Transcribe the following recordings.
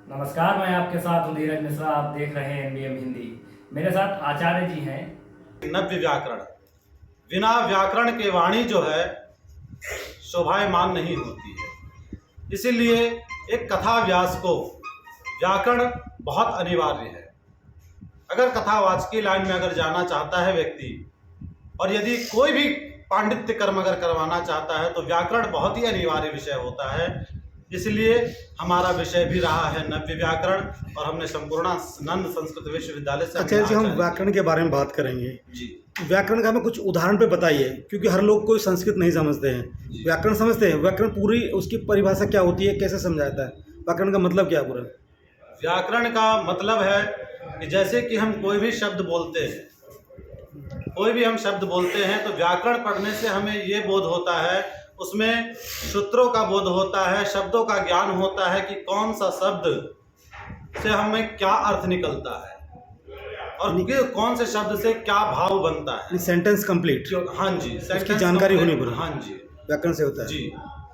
नमस्कार, मैं आपके साथ हूँ धीरज मिश्रा। आप देख रहे हैं एनबीएम हिंदी। मेरे साथ आचार्य जी हैं। नव्य व्याकरण, बिना व्याकरण के वाणी जो है शोभायमान नहीं होती है। इसीलिए एक कथा व्यास को व्याकरण बहुत अनिवार्य है। अगर कथावाचकी लाइन में अगर जाना चाहता है व्यक्ति, और यदि कोई भी पांडित्य कर्म अगर करवाना चाहता है, तो व्याकरण बहुत ही अनिवार्य विषय होता है। इसलिए हमारा विषय भी रहा है नव्य व्याकरण, और हमने संपूर्णानंद संस्कृत विश्वविद्यालय से अच्छा जी, हम व्याकरण के बारे में बात करेंगे। जी, व्याकरण का हमें कुछ उदाहरण पे बताइए, क्योंकि हर लोग कोई संस्कृत नहीं समझते हैं। व्याकरण समझते हैं, व्याकरण पूरी उसकी परिभाषा क्या होती है, कैसे समझाता है, व्याकरण का मतलब क्या है पूरा? व्याकरण का मतलब है कि जैसे कि हम कोई भी शब्द बोलते हैं, तो व्याकरण पढ़ने से हमें ये बोध होता है, उसमें सूत्रों का बोध होता है, शब्दों का ज्ञान होता है कि कौन सा शब्द से हमें क्या अर्थ निकलता है और कौन से शब्द से क्या भाव बनता है। सेंटेंस कंप्लीट, हाँ जी, उसकी जानकारी होनी पड़े। हाँ जी, व्याकरण से होता है जी।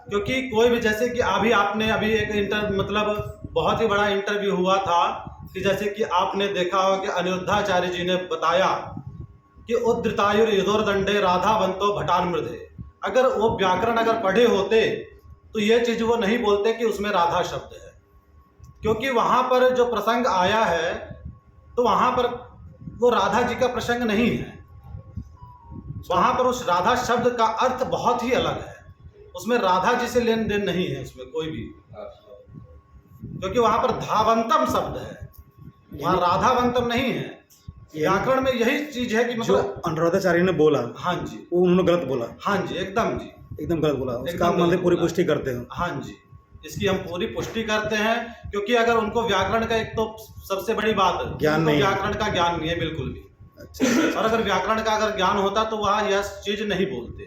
क्योंकि कोई भी, जैसे कि आपने अभी एक बहुत ही बड़ा इंटरव्यू हुआ था कि जैसे कि आपने देखा हो कि अनिरुद्धाचार्य जी ने बताया कि उद्धृतायुर युधोर्दंडे राधा बंतो भटान मृधे। अगर वो व्याकरण अगर पढ़े होते तो ये चीज वो नहीं बोलते कि उसमें राधा शब्द है, क्योंकि वहां पर जो प्रसंग आया है तो वहां पर वो राधा जी का प्रसंग नहीं है। वहां पर उस राधा शब्द का अर्थ बहुत ही अलग है, उसमें राधा जी से लेन देन नहीं है उसमें कोई भी, क्योंकि वहां पर धावंतम शब्द है, वहां राधावंतम नहीं है। व्याकरण में यही चीज है कि जो अनुराधाचार्य ने बोला, हाँ जी, वो उन्होंने गलत बोला। हाँ जी, एकदम जी, एकदम गलत बोला। उसका आप मतलब पूरी पुष्टि करते हैं? हाँ जी, इसकी हम पूरी पुष्टि करते हैं, क्योंकि अगर उनको व्याकरण का, एक तो सबसे बड़ी बात है ज्ञान नहीं, व्याकरण का ज्ञान नहीं है बिल्कुल भी। अच्छा। और अगर व्याकरण का अगर ज्ञान होता तो वह यह चीज नहीं बोलते।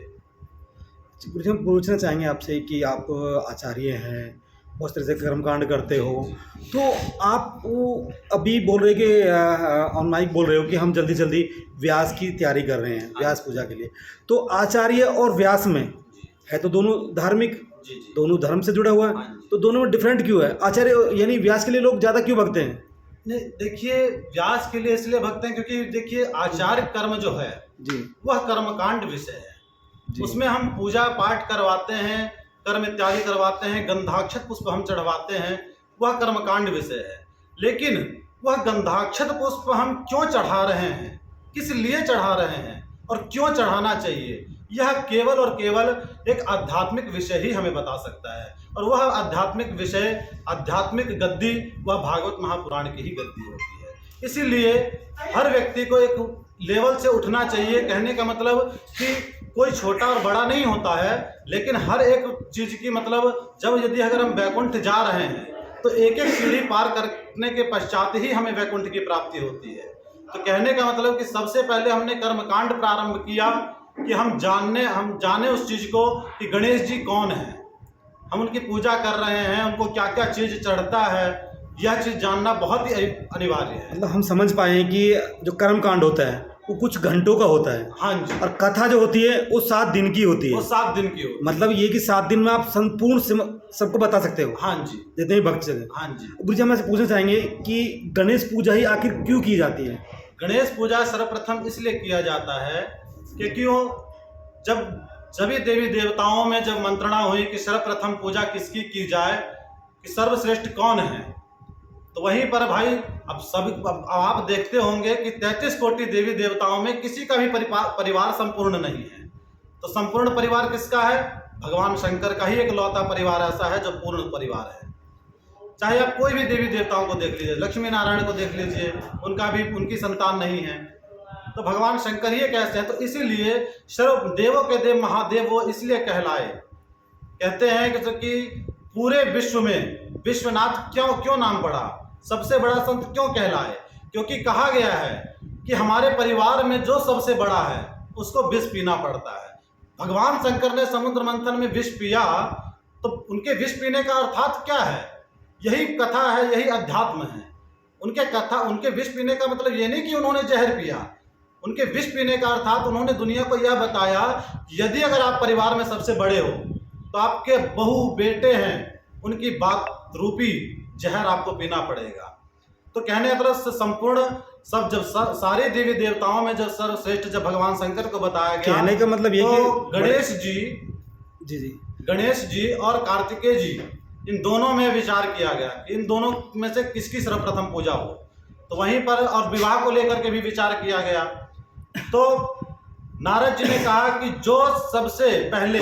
गुरुजी, हम पूछना चाहेंगे आपसे कि आप आचार्य हैं, बहुत तरह से कर्मकांड करते हो, तो आप वो अभी बोल रहे कि ऑन माइक बोल रहे हो कि हम जल्दी जल्दी व्यास की तैयारी कर रहे हैं, व्यास पूजा के लिए। तो आचार्य और व्यास में है तो दोनों धार्मिक, दोनों धर्म से जुड़ा हुआ है, तो दोनों में डिफरेंट क्यों है? आचार्य यानी व्यास के लिए लोग ज़्यादा क्यों भगते हैं? नहीं, देखिए, व्यास के लिए इसलिए भगते हैं क्योंकि देखिए आचार्य कर्म जो है जी, वह कर्मकांड विषय है। उसमें हम पूजा पाठ करवाते हैं, कर्म इत्यादि करवाते हैं, गंधाक्षत पुष्प हम चढ़वाते हैं, वह कर्मकांड विषय है। लेकिन वह गंधाक्षत पुष्प हम क्यों चढ़ा रहे हैं, किस लिए चढ़ा रहे हैं और क्यों चढ़ाना चाहिए, यह केवल और केवल एक आध्यात्मिक विषय ही हमें बता सकता है। और वह आध्यात्मिक विषय, आध्यात्मिक गद्दी, वह भागवत महापुराण की ही गद्दी होती है। इसीलिए हर व्यक्ति को एक लेवल से उठना चाहिए। कहने का मतलब कि कोई छोटा और बड़ा नहीं होता है, लेकिन हर एक चीज की जब यदि अगर हम वैकुंठ जा रहे हैं तो एक एक सीढ़ी पार करने के पश्चात ही हमें वैकुंठ की प्राप्ति होती है। तो कहने का मतलब कि सबसे पहले हमने कर्मकांड प्रारंभ किया कि हम जाने उस चीज को कि गणेश जी कौन है, हम उनकी पूजा कर रहे हैं, उनको क्या क्या चीज चढ़ता है, यह चीज जानना बहुत ही अनिवार्य है। मतलब हम समझ पाए कि जो कर्मकांड होता है वो कुछ घंटों का होता है, हाँ जी, और कथा जो होती है वो 7 दिन की होती है। वो 7 दिन की होती है। मतलब ये कि 7 दिन में आप संपूर्ण सबको बता सकते हो। हाँ जी, जितने भी भक्त हैं। हाँ जी। गुरुजी, हम ऐसे पूछना चाहेंगे कि गणेश पूजा ही आखिर क्यों की जाती है? गणेश पूजा सर्वप्रथम इसलिए किया जाता है कि क्यों, जब सभी देवी देवताओं में जब मंत्रणा हुई कि सर्वप्रथम पूजा किसकी की जाए, कि सर्वश्रेष्ठ कौन है, तो वहीं पर भाई अब आप देखते होंगे कि 33 कोटि देवी देवताओं में किसी का भी परिवार संपूर्ण नहीं है। तो संपूर्ण परिवार किसका है? भगवान शंकर का ही एक लौता परिवार ऐसा है जो पूर्ण परिवार है। चाहे आप कोई भी देवी देवताओं को देख लीजिए, लक्ष्मी नारायण को देख लीजिए, उनकी संतान नहीं है, तो भगवान शंकर ही कैसे हैं? तो इसीलिए सर्व देवों के देव महादेव वो इसलिए कहलाए। कहते हैं कि पूरे विश्व में विश्वनाथ क्यों नाम पड़ा, सबसे बड़ा संत क्यों कहलाए? क्योंकि कहा गया है कि हमारे परिवार में जो सबसे बड़ा है उसको विष पीना पड़ता है। भगवान शंकर ने समुद्र मंथन में विष पिया, तो उनके विष पीने का अर्थात क्या है? यही कथा है, यही अध्यात्म है। उनके विष पीने का मतलब ये नहीं कि उन्होंने जहर पिया, उनके विष पीने का अर्थात उन्होंने दुनिया को यह बताया यदि अगर आप परिवार में सबसे बड़े हो तो आपके बहू बेटे हैं, उनकी बात रूपी जहर आपको पीना पड़ेगा। तो कहने का मतलब संपूर्ण सब जब सारे देवी देवताओं में जब सर्वश्रेष्ठ जब भगवान शंकर को बताया गया, कहने का मतलब ये तो कि गणेश जी और कार्तिकेय जी इन दोनों में विचार किया गया कि इन दोनों में से किसकी सर्वप्रथम पूजा हो। तो वहीं पर और विवाह को लेकर के भी विचार किया गया। तो नारद जी ने कहा कि जो सबसे पहले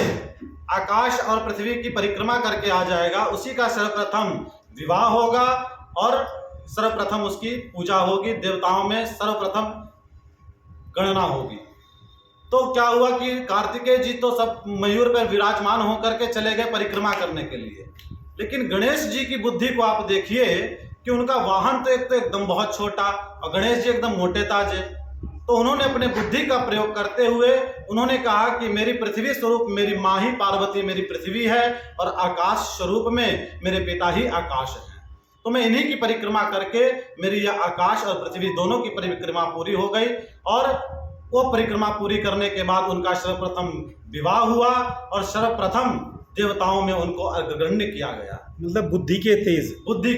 आकाश और पृथ्वी की परिक्रमा करके आ जाएगा उसी का सर्वप्रथम विवाह होगा और सर्वप्रथम उसकी पूजा होगी, देवताओं में सर्वप्रथम गणना होगी। तो क्या हुआ कि कार्तिकेय जी तो सब मयूर पर विराजमान होकर के चले गए परिक्रमा करने के लिए, लेकिन गणेश जी की बुद्धि को आप देखिए कि उनका वाहन तो एकदम बहुत छोटा और गणेश जी एकदम मोटे ताजे। तो उन्होंने अपने बुद्धि का प्रयोग करते हुए उन्होंने कहा कि मेरी पृथ्वी स्वरूप मेरी माँ ही पार्वती मेरी पृथ्वी है और आकाश स्वरूप में मेरे पिता ही आकाश है। तो मैं इन्हीं की परिक्रमा करके मेरी यह आकाश और पृथ्वी दोनों की परिक्रमा पूरी हो गई और वो परिक्रमा पूरी करने के बाद उनका सर्वप्रथम विवाह हुआ और सर्वप्रथम देवताओं में उनको अग्रगण्य किया गया। मतलब बुद्धि के तेज बुद्धि